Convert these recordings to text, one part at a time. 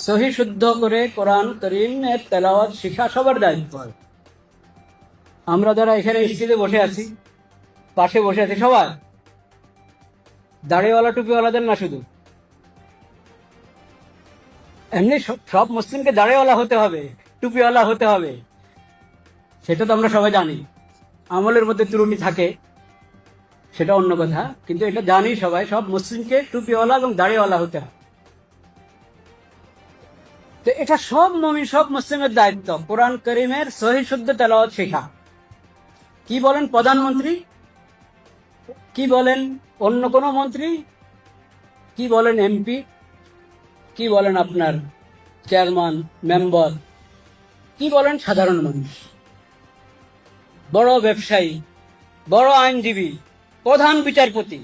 সহি শুদ্ধ করে কোরআন করিমের তেলাওয়াত শিখা সবার দায়িত্ব। আমরা যারা এখানে স্টেজে বসে আছি, পাশে বসে আছি, সবার দাড়িওয়ালা টুপিওয়ালাদের না, শুধু এমনি সব মুসলিমকে দাড়িওয়ালা হতে হবে, টুপিওয়ালা হতে হবে, সেটা তো আমরা সবাই জানি। আমলের মধ্যে ত্রুটি থাকে, সেটা অন্য কথা, কিন্তু এটা জানি সবাই, সব মুসলিমকে টুপিওয়ালা এবং দাড়িওয়ালা হতে হবে। তো এটা সব মুমিন, সব মুসলিমের দায়িত্ব কোরআন করিমের সহি শুদ্ধ তেলাওয়াত শেখা। কি বলেন প্রধানমন্ত্রী, কি বলেন অন্য কোন মন্ত্রী, কি বলেন এমপি, কি বলেন আপনার চেয়ারম্যান, মেম্বার, কি বলেন সাধারণ মানুষ, বড় ব্যবসায়ী, বড় আইনজীবী, প্রধান বিচারপতি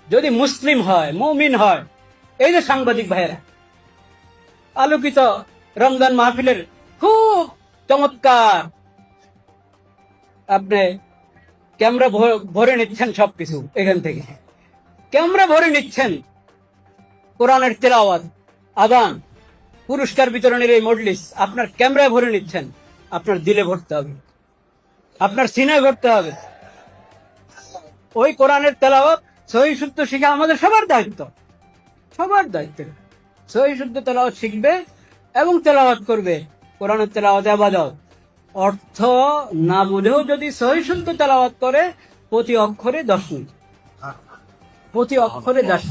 যদি মুসলিম হয়, মুমিন হয়, এই যে সাংবাদিক ভাইয়েরা, আলোকিত রমজান মাহফিলের খুব চমৎকার আপনি ক্যামেরা ভরে নিচ্ছেন, সবকিছু এখান থেকে ক্যামেরা ভরে নিচ্ছেন, কোরআনের তেলাওয়াত, আযান, পুরস্কার বিতরণের এই মজলিস আপনার ক্যামেরায় ভরে নিচ্ছেন, আপনার দিলে ভরতে হবে, আপনার সিনায় ভরতে হবে। ওই কোরআনের তেলাওয়াত সহি শুদ্ধ শিখা আমাদের সবার দায়িত্ব, সবার দায়িত্ব। সহি শুদ্ধ তেলাওয়াত শিখবে এবং তেলাওয়াত করবে। কোরআনের তেলাওয়াত ইবাদত, অর্থ না বুঝেও যদি সহি শুদ্ধ তেলাওয়াত করে প্রতি অক্ষরে 10 মিনিট, প্রতি অক্ষরে 10 মিনিট।